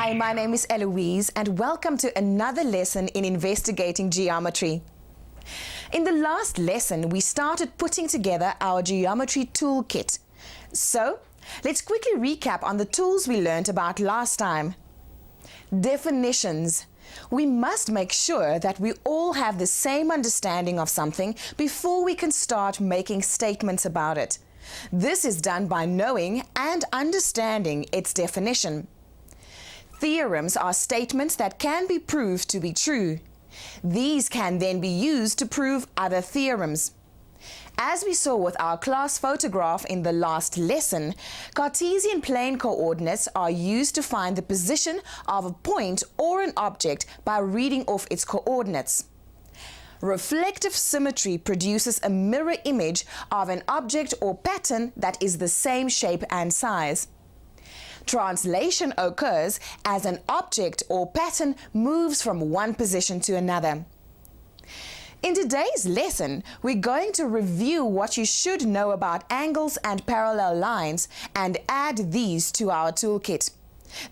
Hi, my name is Eloise and welcome to another lesson in investigating geometry. In the last lesson, we started putting together our geometry toolkit. So, let's quickly recap on the tools we learned about last time. Definitions. We must make sure that we all have the same understanding of something before we can start making statements about it. This is done by knowing and understanding its definition. Theorems are statements that can be proved to be true. These can then be used to prove other theorems. As we saw with our class photograph in the last lesson, Cartesian plane coordinates are used to find the position of a point or an object by reading off its coordinates. Reflective symmetry produces a mirror image of an object or pattern that is the same shape and size. Translation occurs as an object or pattern moves from one position to another. In today's lesson, we're going to review what you should know about angles and parallel lines and add these to our toolkit.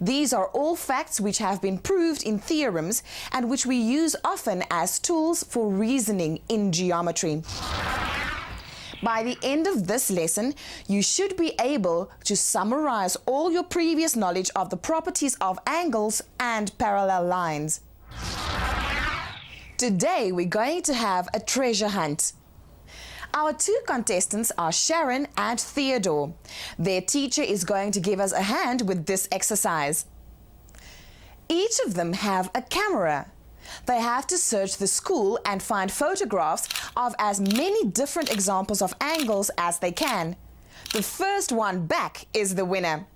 These are all facts which have been proved in theorems and which we use often as tools for reasoning in geometry. By the end of this lesson, you should be able to summarize all your previous knowledge of the properties of angles and parallel lines. Today, we're going to have a treasure hunt. Our two contestants are Sharon and Theodore. Their teacher is going to give us a hand with this exercise. Each of them have a camera. They have to search the school and find photographs of as many different examples of angles as they can. The first one back is the winner.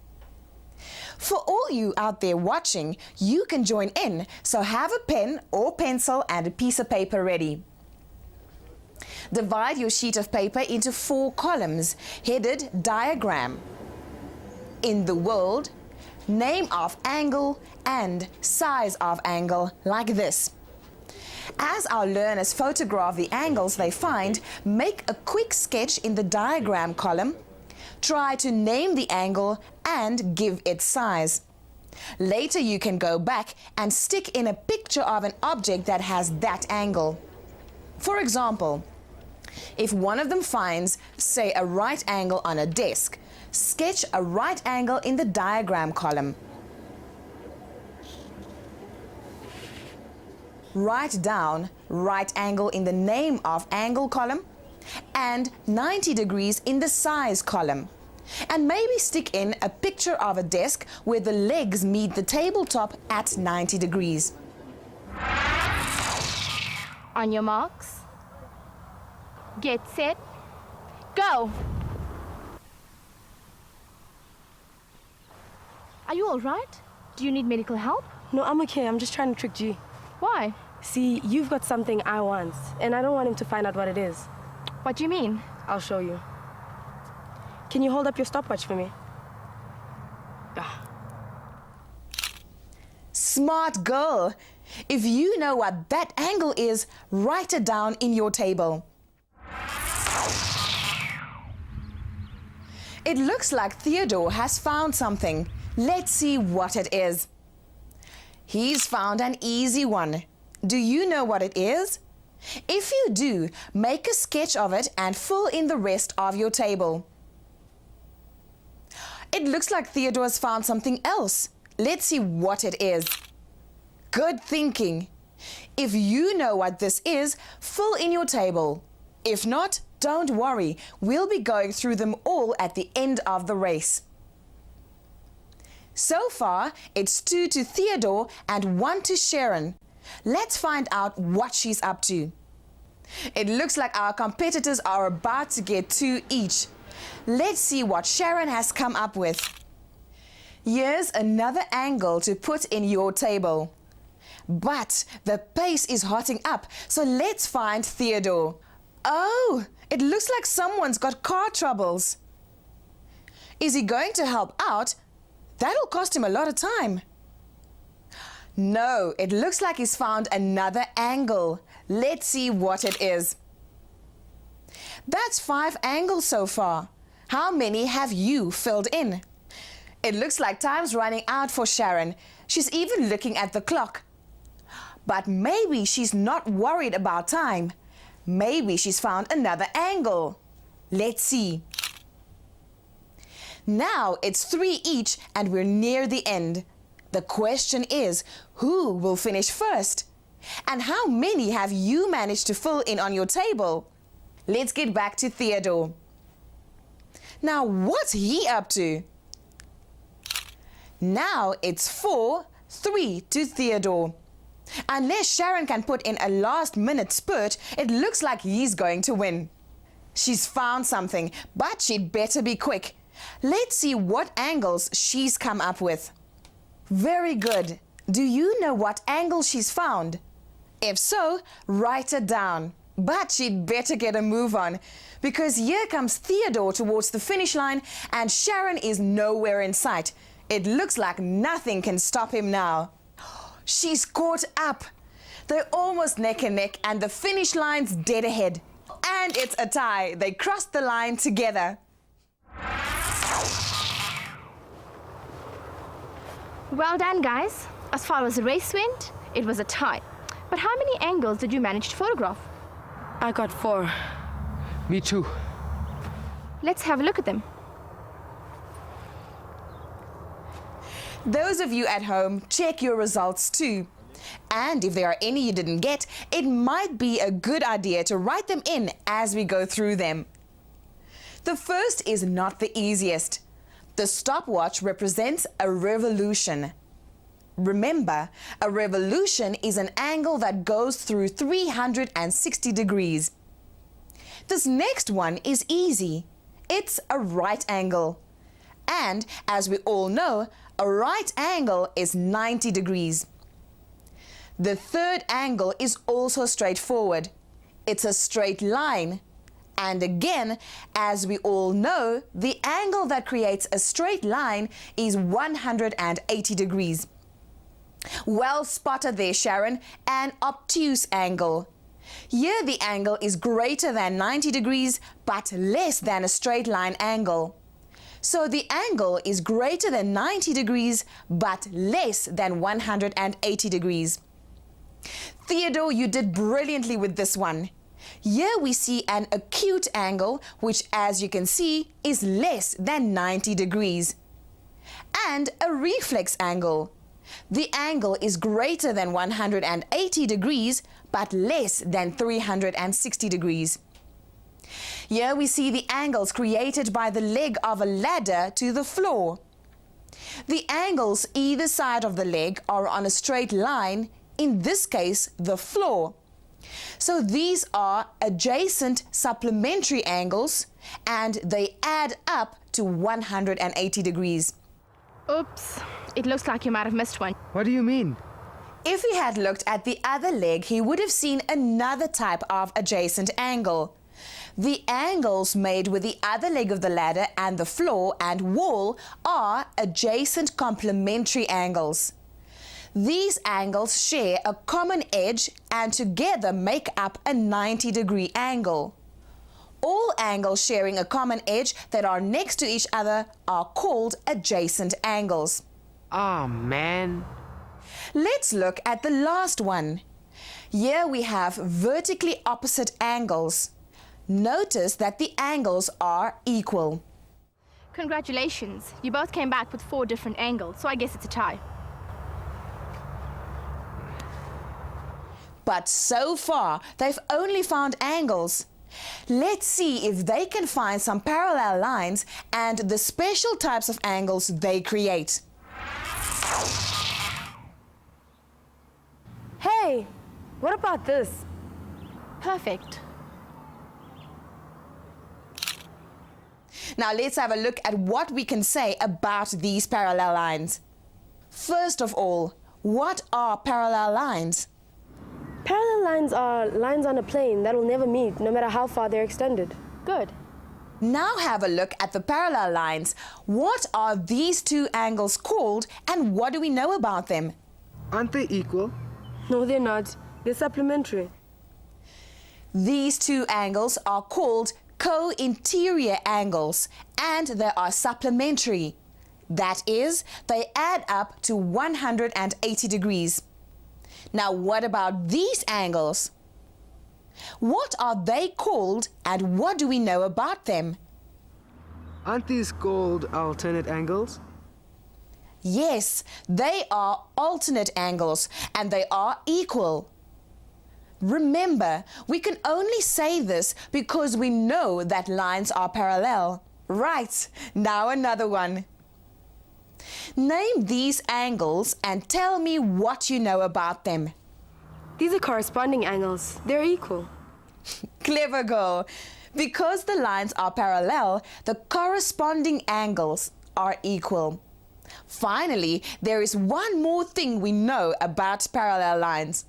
For all you out there watching, you can join in, so have a pen or pencil and a piece of paper ready. Divide your sheet of paper into 4 columns, headed diagram. In the world, name of angle and size of angle, like this. As our learners photograph the angles they find, make a quick sketch in the diagram column. Try to name the angle and give its size. Later you can go back and stick in a picture of an object that has that angle. For example, if one of them finds, say, a right angle on a desk, sketch a right angle in the diagram column. Write down right angle in the name of angle column and 90 degrees in the size column. And maybe stick in a picture of a desk where the legs meet the tabletop at 90 degrees. On your marks, get set, go! Are you all right? Do you need medical help? No, I'm okay. I'm just trying to trick G. Why? See, you've got something I want, and I don't want him to find out what it is. What do you mean? I'll show you. Can you hold up your stopwatch for me? Smart girl! If you know what that angle is, write it down in your table. It looks like Theodore has found something. Let's see what it is. He's found an easy one. Do you know what it is? If you do, make a sketch of it and fill in the rest of your table. It looks like Theodore has found something else. Let's see what it is. Good thinking. If you know what this is, fill in your table. If not, don't worry. We'll be going through them all at the end of the race. So far, it's 2 to Theodore and 1 to Sharon. Let's find out what she's up to. It looks like our competitors are about to get 2 each. Let's see what Sharon has come up with. Here's another angle to put in your table. But the pace is hotting up, so let's find Theodore. Oh, it looks like someone's got car troubles. Is he going to help out? That'll cost him a lot of time. No, it looks like he's found another angle. Let's see what it is. That's 5 angles so far. How many have you filled in? It looks like time's running out for Sharon. She's even looking at the clock. But maybe she's not worried about time. Maybe she's found another angle. Let's see. Now it's 3 each and we're near the end. The question is, who will finish first? And how many have you managed to fill in on your table? Let's get back to Theodore. Now, what's he up to? Now it's 4-3 to Theodore. Unless Sharon can put in a last-minute spurt, it looks like he's going to win. She's found something, but she'd better be quick. Let's see what angles she's come up with. Very good. Do you know what angle she's found? If so, write it down. But she'd better get a move on, because here comes Theodore towards the finish line and Sharon is nowhere in sight. It looks like nothing can stop him now. She's caught up. They're almost neck and neck and the finish line's dead ahead. And it's a tie. They crossed the line together. Well done, guys. As far as the race went, it was a tie. But how many angles did you manage to photograph? I got 4. Me too. Let's have a look at them. Those of you at home, check your results too. And if there are any you didn't get, it might be a good idea to write them in as we go through them. The first is not the easiest. The stopwatch represents a revolution. Remember, a revolution is an angle that goes through 360 degrees. This next one is easy. It's a right angle. And as we all know, a right angle is 90 degrees. The third angle is also straightforward. It's a straight line. And again, as we all know, the angle that creates a straight line is 180 degrees. Well spotted there, Sharon, an obtuse angle. Here the angle is greater than 90 degrees, but less than a straight line angle. So the angle is greater than 90 degrees, but less than 180 degrees. Theodore, you did brilliantly with this one. Here we see an acute angle, which as you can see is less than 90 degrees. And a reflex angle. The angle is greater than 180 degrees, but less than 360 degrees. Here we see the angles created by the leg of a ladder to the floor. The angles either side of the leg are on a straight line, in this case, the floor. So these are adjacent supplementary angles, and they add up to 180 degrees. Oops, it looks like you might have missed one. What do you mean? If he had looked at the other leg, he would have seen another type of adjacent angle. The angles made with the other leg of the ladder and the floor and wall are adjacent complementary angles. These angles share a common edge and together make up a 90-degree angle. All angles sharing a common edge that are next to each other are called adjacent angles. Oh, man. Let's look at the last one. Here we have vertically opposite angles. Notice that the angles are equal. Congratulations. You both came back with 4 different angles, so I guess it's a tie. But so far, they've only found angles. Let's see if they can find some parallel lines and the special types of angles they create. Hey, what about this? Perfect. Now let's have a look at what we can say about these parallel lines. First of all, what are parallel lines? Parallel lines are lines on a plane that will never meet, no matter how far they're extended. Good. Now have a look at the parallel lines. What are these two angles called and what do we know about them? Aren't they equal? No, they're not. They're supplementary. These two angles are called co-interior angles and they are supplementary. That is, they add up to 180 degrees. Now, what about these angles? What are they called and what do we know about them? Aren't these called alternate angles? Yes, they are alternate angles and they are equal. Remember, we can only say this because we know that lines are parallel. Right, now another one. Name these angles and tell me what you know about them. These are corresponding angles. They're equal. Clever girl. Because the lines are parallel, the corresponding angles are equal. Finally, there is one more thing we know about parallel lines.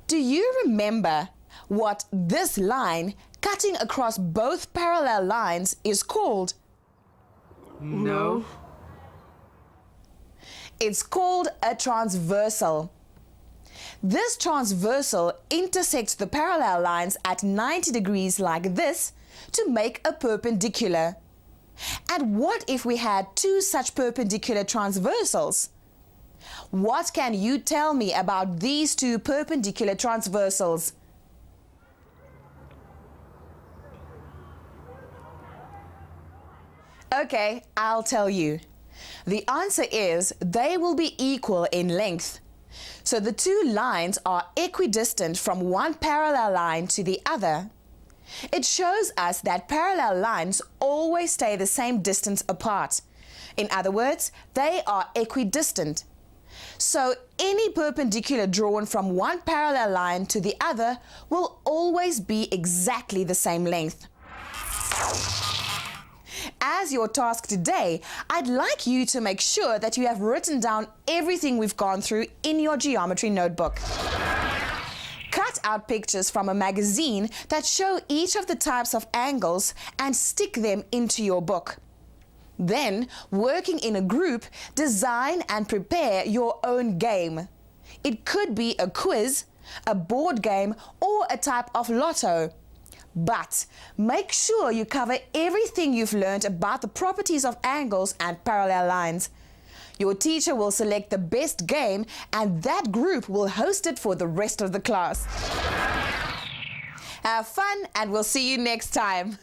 Do you remember what this line cutting across both parallel lines is called? No. It's called a transversal. This transversal intersects the parallel lines at 90 degrees like this to make a perpendicular. And what if we had two such perpendicular transversals? What can you tell me about these two perpendicular transversals? Okay, I'll tell you. The answer is they will be equal in length. So the two lines are equidistant from one parallel line to the other. It shows us that parallel lines always stay the same distance apart. In other words, they are equidistant. So any perpendicular drawn from one parallel line to the other will always be exactly the same length. As your task today, I'd like you to make sure that you have written down everything we've gone through in your geometry notebook. Cut out pictures from a magazine that show each of the types of angles and stick them into your book. Then, working in a group, design and prepare your own game. It could be a quiz, a board game, or a type of lotto. But make sure you cover everything you've learned about the properties of angles and parallel lines. Your teacher will select the best game and that group will host it for the rest of the class. Have fun and we'll see you next time.